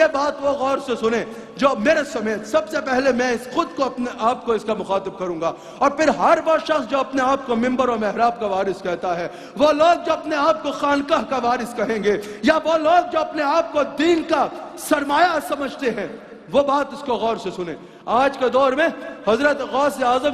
یہ بات وہ غور سے سنیں جو میرے سمیت سب سے پہلے میں خود کو اپنے آپ کو اس کا مخاطب کروں گا، اور پھر ہر وہ شخص جو اپنے آپ کو منبر و محراب کا وارث کہتا ہے، وہ لوگ جو اپنے آپ کو خانقاہ کا وارث کہیں گے، یا وہ لوگ جو اپنے آپ کو دین کا سرمایہ سمجھتے ہیں، وہ بات اس کو غور سے سنیں۔ آج کے دور میں حضرت غوث اعظم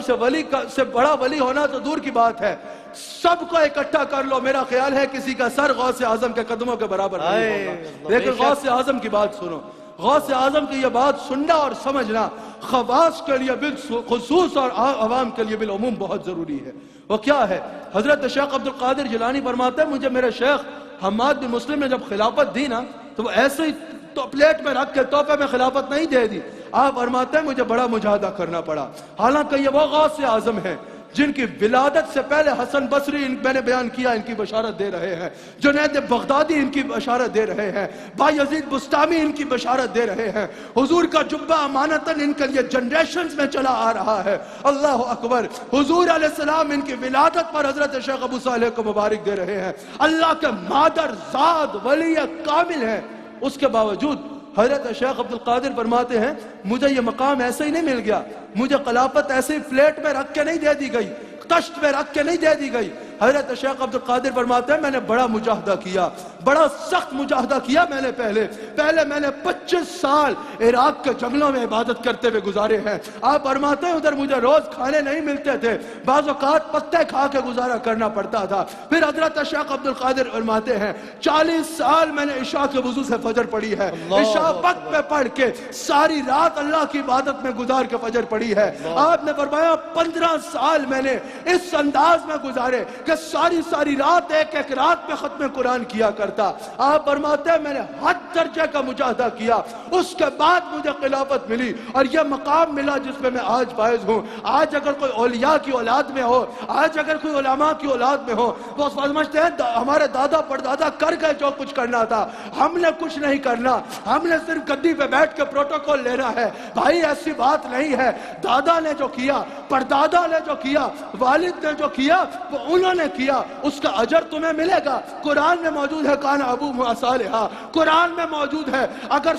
سے بڑا ولی ہونا تو دور کی بات ہے، سب کو اکٹھا کر لو، میرا خیال ہے کسی کا سر غوث اعظم کے قدموں کے برابر نہیں ہوگا۔ لیکن غوث اعظم کی بات سنو، غوث اعظم کی یہ بات سننا اور سمجھنا خواص کے لیے بالخصوص اور عوام کے لیے بالعموم بہت ضروری ہے۔ وہ کیا ہے؟ حضرت شیخ عبد القادر جیلانی فرماتے ہیں، مجھے میرے شیخ حماد بن مسلم نے جب خلافت دی نا تو وہ ایسے ہی تو پلیٹ میں رکھ کے تحفے میں خلافت نہیں دے دی۔ آپ فرماتے ہیں مجھے بڑا مجاہدہ کرنا پڑا، حالانکہ یہ وہ غوث اعظم ہیں جن کی ولادت سے پہلے حسن بصری میں نے بیان کیا ان کی بشارت دے رہے ہیں، جنید بغدادی ان کی بشارت دے رہے ہیں، بایزید بستامی ان کی بشارت دے رہے ہیں، حضور کا جبہ امانتاً ان کے لیے جنریشنز میں چلا آ رہا ہے۔ اللہ اکبر! حضور علیہ السلام ان کی ولادت پر حضرت شیخ ابو صالح کو مبارک دے رہے ہیں، اللہ کے مادر زاد ولی کامل ہیں۔ اس کے باوجود حضرت شیخ عبد القادر فرماتے ہیں مجھے یہ مقام ایسے ہی نہیں مل گیا، مجھے خلافت ایسے ہی پلیٹ میں رکھ کے نہیں دے دی گئی، کشت میں رکھ کے نہیں دے دی گئی۔ حضرت شیخ عبد القادر فرماتے ہیں میں نے بڑا مجاہدہ کیا، بڑا سخت مجاہدہ کیا میں نے پہلے میں نے 25 سال عراق کے جنگلوں میں عبادت کرتے ہوئے گزارے ہیں۔ آپ فرماتے ہیں ادھر مجھے روز کھانے نہیں ملتے تھے، بعض اوقات پتے کھا کے گزارا کرنا پڑتا تھا۔ پھر حضرت شیخ عبد القادر فرماتے ہیں 40 سال میں نے عشاء کے وضو سے فجر پڑھی ہے، عشاء وقت پہ پڑھ کے ساری رات اللہ کی عبادت میں گزار کے فجر پڑھی ہے۔ آپ نے فرمایا 15 سال میں نے اس انداز میں گزارے کہ ساری رات ایک رات پہ ختم قرآن کیا کرتا۔ آپ فرماتے ہیں میں نے حد درجے کا مجاہدہ کیا، اس کے بعد مجھے خلافت ملی اور یہ مقام ملا جس میں میں آج فائز ہوں۔ آج اگر کوئی اولیاء کی اولاد میں ہو، آج اگر کوئی علماء کی اولاد میں ہو، وہ سمجھتے ہیں ہمارے دادا پردادا کر گئے جو کچھ کرنا تھا، ہم نے کچھ نہیں کرنا، ہم نے صرف گدی پہ بیٹھ کے پروٹوکول لینا ہے۔ بھائی ایسی بات نہیں ہے، دادا نے جو کیا، پردادا نے جو کیا، والد نے جو کیا وہ انہوں نے کیا، اس کا اجر تمہیں ملے گا۔ قرآن میں موجود ہے کان ابو صالحا، قرآن میں موجود ہے اگر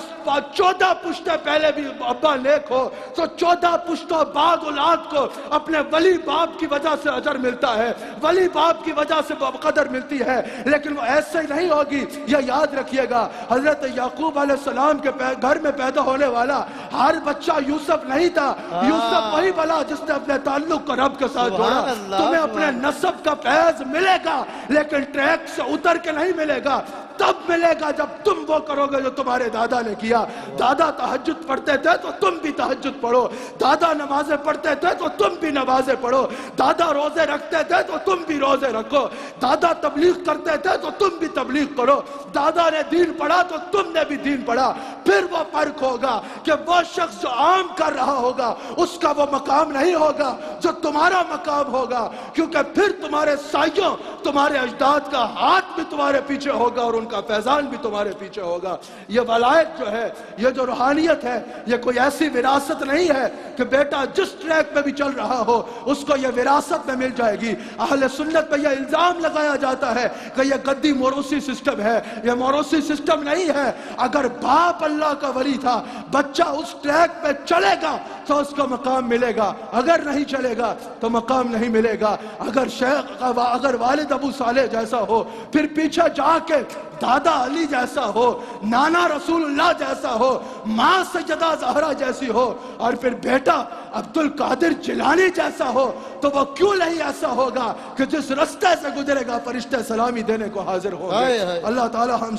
14 پشتیں پہلے بھی ابا نیک ہو تو 14 پشتوں بعد اولاد کو اپنے ولی باپ کی وجہ سے اجر ملتا ہے، ولی باپ کی وجہ سے قدر ملتی ہے، لیکن وہ ایسے ہی نہیں ہوگی۔ یہ یاد رکھیے گا حضرت یعقوب علیہ السلام کے گھر میں پیدا ہونے والا ہر بچہ یوسف نہیں تھا، یوسف وہی بلا جس نے اپنے تعلق کو رب کے ساتھ جوڑا۔ تمہیں اپنے نسب کا فیض ملے گا لیکن ٹریک سے اتر کے نہیں ملے گا، تب ملے گا جب تم وہ کرو گے جو تمہارے دادا نے کیا۔ دادا تہجد پڑھتے تھے تو تم بھی تہجد پڑھو، دادا نمازیں پڑھتے تھے تو تم بھی نمازیں پڑھو، دادا روزے رکھتے تھے تو تم بھی روزے رکھو، دادا تبلیغ کرتے تھے تو تم بھی تبلیغ کرو، دادا نے دین پڑھا تو تم نے بھی دین پڑھا۔ پھر وہ فرق ہوگا کہ وہ شخص جو عام کر رہا ہوگا اس کا وہ مقام نہیں ہوگا جو تمہارا مقام ہوگا، کیونکہ پھر تمہارے سائیوں، تمہارے اجداد کا ہاتھ بھی تمہارے پیچھے ہوگا اور ان کا فیضان بھی تمہارے پیچھے ہوگا۔ یہ ولایت جو ہے، یہ جو روحانیت ہے، یہ کوئی ایسی وراثت نہیں ہے کہ بیٹا جس ٹریک پہ بھی چل رہا ہو اس کو یہ وراثت میں مل جائے گی۔ اہل سنت پہ یہ الزام لگایا جاتا ہے کہ یہ گدی موروثی سسٹم ہے، یہ موروثی سسٹم نہیں ہے۔ اگر باپ اللہ کا ولی تھا، بچہ اس ٹریک پہ چلے گا تو اس کو مقام ملے گا، اگر نہیں چلے گا تو مقام نہیں ملے گا۔ اگر والد ابو صالح جیسا ہو، پھر پیچھے جا کے دادا علی جیسا ہو، نانا رسول اللہ جیسا ہو، ماں سیدہ زہرا جیسی ہو، اور پھر بیٹا عبد القادر جیلانی جیسا ہو، تو وہ کیوں نہیں ایسا ہوگا کہ جس رستے سے گزرے گا فرشتے سلامی دینے کو حاضر ہوں گے۔ اللہ تعالی ہم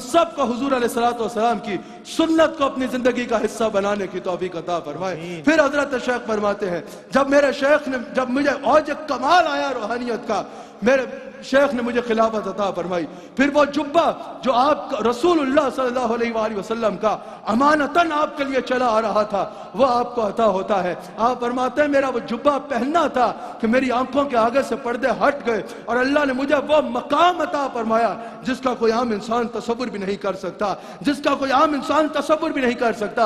سب کو حضور علیہ السلام کی سنت کو اپنی زندگی کا حصہ بنانے کی توفیق عطا فرمائے۔ پھر حضرت شیخ فرماتے ہیں جب مجھے اوج کمال آیا روحانیت کا، میرے شیخ نے مجھے خلافت عطا فرمائی، پھر وہ جبہ جو آپ رسول اللہ صلی اللہ علیہ وآلہ وسلم کا امانتاً آپ کے لیے چلا آ رہا تھا وہ آپ کو عطا ہوتا ہے۔ آپ فرماتے ہیں میرا وہ جبہ پہننا تھا کہ میری آنکھوں کے آگے سے پردے ہٹ گئے اور اللہ نے مجھے وہ مقام عطا فرمایا جس کا کوئی عام انسان تصور بھی نہیں کر سکتا،